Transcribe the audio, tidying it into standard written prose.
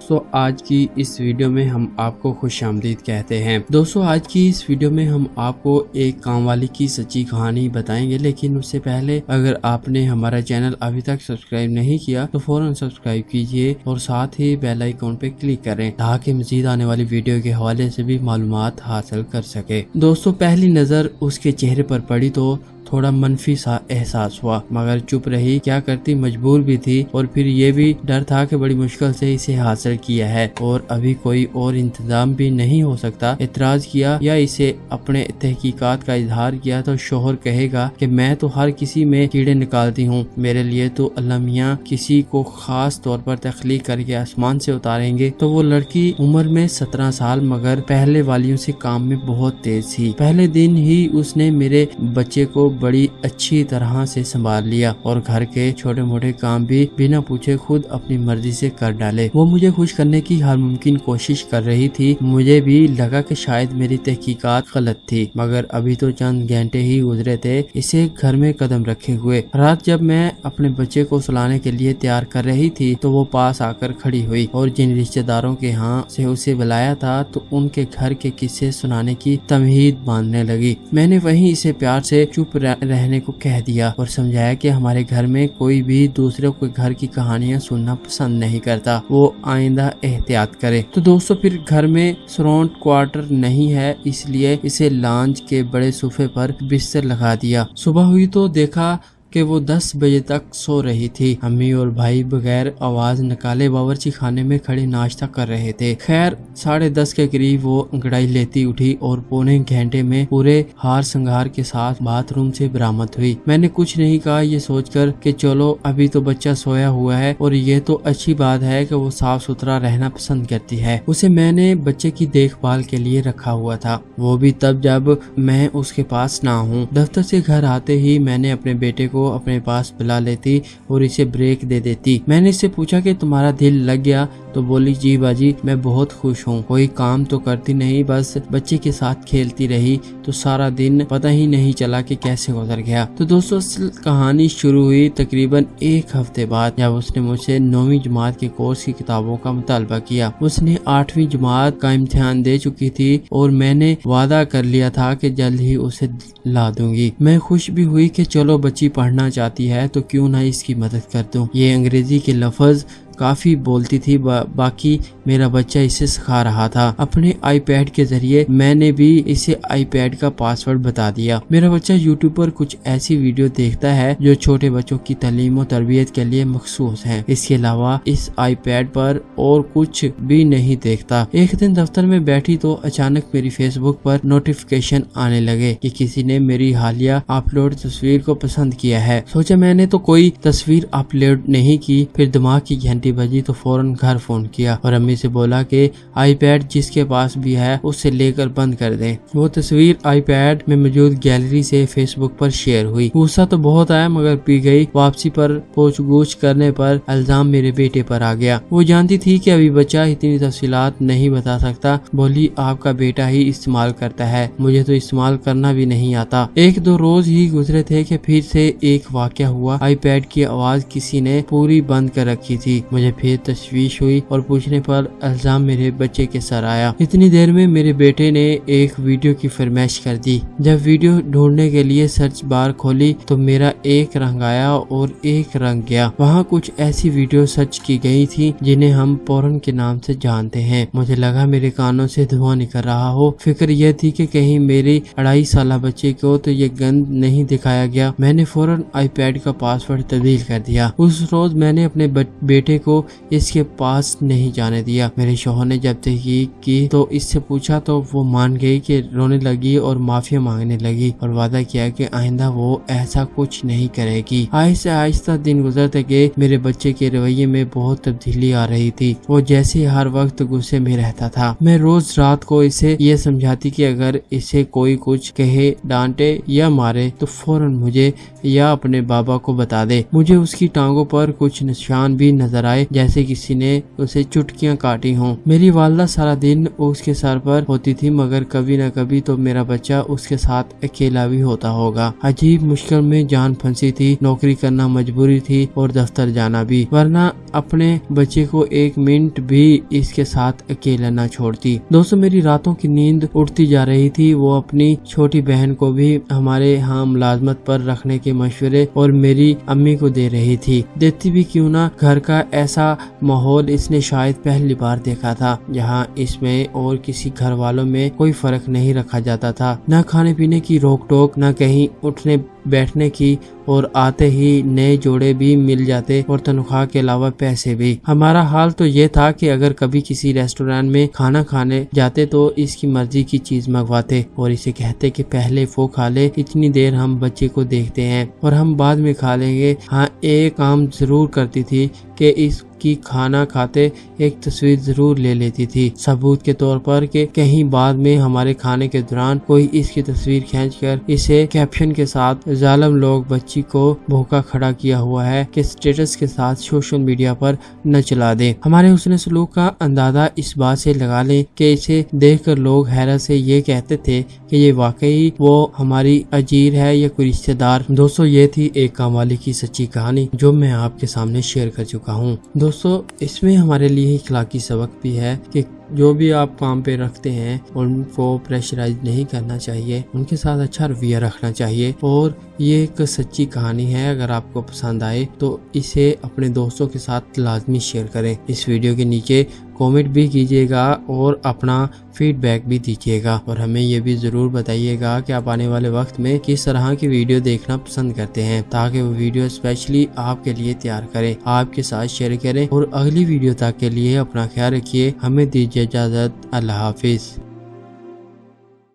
दोस्तों आज की इस वीडियो में हम आपको खुश आमदीद कहते हैं। दोस्तों आज की इस वीडियो में हम आपको एक काम वाली की सच्ची कहानी बताएंगे, लेकिन उससे पहले अगर आपने हमारा चैनल अभी तक सब्सक्राइब नहीं किया तो फौरन सब्सक्राइब कीजिए और साथ ही बेल आइकन पे क्लिक करें ताकि मजीद आने वाली वीडियो के हवाले से भी मालूमात हासिल कर सके। दोस्तों पहली नजर उसके चेहरे पर पड़ी तो थोड़ा मनफी सा एहसास हुआ, मगर चुप रही। क्या करती, मजबूर भी थी और फिर ये भी डर था कि बड़ी मुश्किल से इसे हासिल किया है और अभी कोई और इंतजाम भी नहीं हो सकता। इतराज किया या इसे अपने तहकीकात का इजहार किया तो शोहर कहेगा कि मैं तो हर किसी में कीड़े निकालती हूँ, मेरे लिए तो अल्लाह मियां किसी को खास तौर पर तख्लीक करके आसमान से उतारेंगे। तो वो लड़की उम्र में 17 साल मगर पहले वालियों से काम में बहुत तेज थी। पहले दिन ही उसने मेरे बच्चे को बड़ी अच्छी तरह से संभाल लिया और घर के छोटे मोटे काम भी बिना पूछे खुद अपनी मर्जी से कर डाले। वो मुझे खुश करने की हर मुमकिन कोशिश कर रही थी। मुझे भी लगा कि शायद मेरी तहकीकात गलत थी, मगर अभी तो चंद घंटे ही गुजरे थे इसे घर में कदम रखे हुए। रात जब मैं अपने बच्चे को सुलाने के लिए तैयार कर रही थी तो वो पास आकर खड़ी हुई और जिन रिश्तेदारों के यहाँ से उसे बुलाया था तो उनके घर के किस्से सुनाने की तमहीद बांधने लगी। मैंने वहीं इसे प्यार से चुप रहने को कह दिया और समझाया कि हमारे घर में कोई भी दूसरे के घर की कहानियां सुनना पसंद नहीं करता, वो आइंदा एहतियात करे। तो दोस्तों फिर घर में सराउंड क्वार्टर नहीं है, इसलिए इसे लॉन्ज के बड़े सोफे पर बिस्तर लगा दिया। सुबह हुई तो देखा कि वो 10 बजे तक सो रही थी। अम्मी और भाई बगैर आवाज निकाले बावर्ची खाने में खड़े नाश्ता कर रहे थे। खैर 10:30 के करीब वो अंगड़ाई लेती उठी और पौने घंटे में पूरे हार संगार के साथ बाथरूम से बरामद हुई। मैंने कुछ नहीं कहा, ये सोचकर कि चलो अभी तो बच्चा सोया हुआ है और ये तो अच्छी बात है कि वो साफ सुथरा रहना पसंद करती है। उसे मैंने बच्चे की देखभाल के लिए रखा हुआ था, वो भी तब जब मैं उसके पास ना हूँ। दफ्तर से घर आते ही मैंने अपने बेटे को अपने पास बुला लेती और इसे ब्रेक दे देती। मैंने इससे पूछा कि तुम्हारा दिल लग गया? तो बोली जी बाजी मैं बहुत खुश हूँ, कोई काम तो करती नहीं, बस बच्चे के साथ खेलती रही तो सारा दिन पता ही नहीं चला कि कैसे गुजर गया। तो दोस्तों कहानी शुरू हुई तकरीबन 1 हफ्ते बाद जब उसने मुझसे 9वीं जमात के कोर्स की किताबों का मुतालबा किया। उसने 8वीं जमात का इम्तिहान दे चुकी थी और मैंने वादा कर लिया था कि जल्द ही उसे ला दूंगी। मैं खुश भी हुई कि चलो बच्ची पढ़ना चाहती है तो क्यों ना इसकी मदद कर दूं। ये अंग्रेजी के लफ्ज काफी बोलती थी, बाकी मेरा बच्चा इसे सिखा रहा था। अपने आईपैड के जरिए मैंने भी इसे आईपैड का पासवर्ड बता दिया। मेरा बच्चा यूट्यूब पर कुछ ऐसी वीडियो देखता है जो छोटे बच्चों की तालीम और तरबियत के लिए मखसूस है। इसके अलावा इस आईपैड पर और कुछ भी नहीं देखता। एक दिन दफ्तर में बैठी तो अचानक मेरी फेसबुक पर नोटिफिकेशन आने लगे कि किसी ने मेरी हालिया अपलोड तस्वीर को पसंद किया है। सोचा मैंने तो कोई तस्वीर अपलोड नहीं की। फिर दिमाग की घंटी बजी तो फौरन घर फोन किया और अम्मी से बोला कि आईपैड जिसके पास भी है उसे लेकर बंद कर दें। वो तस्वीर आईपैड में मौजूद गैलरी से फेसबुक पर शेयर हुई। गुस्सा तो बहुत आया मगर पी गई। वापसी पर पूछगूछ करने पर इल्जाम मेरे बेटे पर आ गया। वो जानती थी कि अभी बच्चा इतनी तफसीलात नहीं बता सकता। बोली आपका बेटा ही इस्तेमाल करता है, मुझे तो इस्तेमाल करना भी नहीं आता। 1-2 रोज ही गुजरे थे कि फिर से एक वाकया हुआ। आईपैड की आवाज किसी ने पूरी बंद कर रखी थी। मुझे फिर तशवीश हुई और पूछने पर इल्जाम मेरे बच्चे के सर आया। इतनी देर में मेरे बेटे ने एक वीडियो की फरमाइश कर दी। जब वीडियो ढूंढने के लिए सर्च बार खोली तो मेरा एक रंग आया और एक रंग गया। वहाँ कुछ ऐसी वीडियो सर्च की गई थी जिन्हें हम पोर्न के नाम से जानते हैं। मुझे लगा मेरे कानों से धुआं निकल रहा हो। फिक्र यह थी कि कहीं मेरी 2.5 साल बच्चे को तो ये गंद नहीं दिखाया गया। मैंने फौरन आईपैड का पासवर्ड तब्दील कर दिया। उस रोज मैंने अपने बेटे को इसके पास नहीं जाने दिया। मेरे शौहर ने जब तहकीक की तो इससे पूछा तो वो मान गई कि रोने लगी और माफी मांगने लगी और वादा किया कि आइंदा वो ऐसा कुछ नहीं करेगी। आहिस्ता आहिस्ता दिन गुजरते गए। मेरे बच्चे के रवैये में बहुत तब्दीली आ रही थी। वो जैसे हर वक्त गुस्से में रहता था। मैं रोज रात को इसे ये समझाती कि अगर इसे कोई कुछ कहे, डांटे या मारे तो फौरन मुझे या अपने बाबा को बता दे। मुझे उसकी टांगों पर कुछ निशान भी नजर जाए जैसे किसी ने उसे चुटकियां काटी हों। मेरी वालदा सारा दिन उसके सर पर होती थी, मगर कभी न कभी तो मेरा बच्चा उसके साथ अकेला भी होता होगा। अजीब मुश्किल में जान फंसी थी, नौकरी करना मजबूरी थी और दफ्तर जाना भी, वरना अपने बच्चे को एक मिनट भी इसके साथ अकेला न छोड़ती। दोस्तों, मेरी रातों की नींद उड़ती जा रही थी। वो अपनी छोटी बहन को भी हमारे यहाँ मुलाजमत पर रखने के मशवरे और मेरी अम्मी को दे रही थी। देती भी क्यों ना, घर का ऐसा माहौल इसने शायद पहली बार देखा था, जहाँ इसमें और किसी घर वालों में कोई फर्क नहीं रखा जाता था। न खाने पीने की रोक टोक, न कहीं उठने बैठने की, और आते ही नए जोड़े भी मिल जाते और तनख्वाह के अलावा पैसे भी। हमारा हाल तो ये था कि अगर कभी किसी रेस्टोरेंट में खाना खाने जाते तो इसकी मर्जी की चीज मंगवाते और इसे कहते कि पहले वो खा ले, इतनी देर हम बच्चे को देखते हैं और हम बाद में खा लेंगे। हाँ, एक काम जरूर करती थी कि इसकी खाना खाते एक तस्वीर जरूर ले लेती थी, सबूत के तौर पर कि कहीं बाद में हमारे खाने के दौरान कोई इसकी तस्वीर खींचकर इसे कैप्शन के साथ जालिम लोग बच्ची को भूखा खड़ा किया हुआ है कि स्टेटस के साथ सोशल मीडिया पर न चला दे। हमारे हुस्न सलूक का अंदाजा इस बात से लगा लें कि इसे देखकर लोग हैरत से ये कहते थे कि ये वाकई वो हमारी अजीर है या कोई रिश्तेदार। दोस्तों, ये थी एक कामवाली की सच्ची कहानी जो मैं आपके सामने शेयर कर चुका हूँ। दोस्तों, इसमें हमारे लिए इखलाकी सबक भी है कि जो भी आप काम पे रखते हैं उनको प्रेशराइज नहीं करना चाहिए, उनके साथ अच्छा रवैया रखना चाहिए। और ये एक सच्ची कहानी है, अगर आपको पसंद आए तो इसे अपने दोस्तों के साथ लाजमी शेयर करें। इस वीडियो के नीचे कमेंट भी कीजिएगा और अपना फीडबैक भी दीजिएगा और हमें ये भी जरूर बताइएगा कि आप आने वाले वक्त में किस तरह की वीडियो देखना पसंद करते हैं, ताकि वो वीडियो स्पेशली आपके लिए तैयार करें, आपके साथ शेयर करें। और अगली वीडियो तक के लिए अपना ख्याल रखिए। हमें दीजिए इजाजत। अल्लाह हाफिज।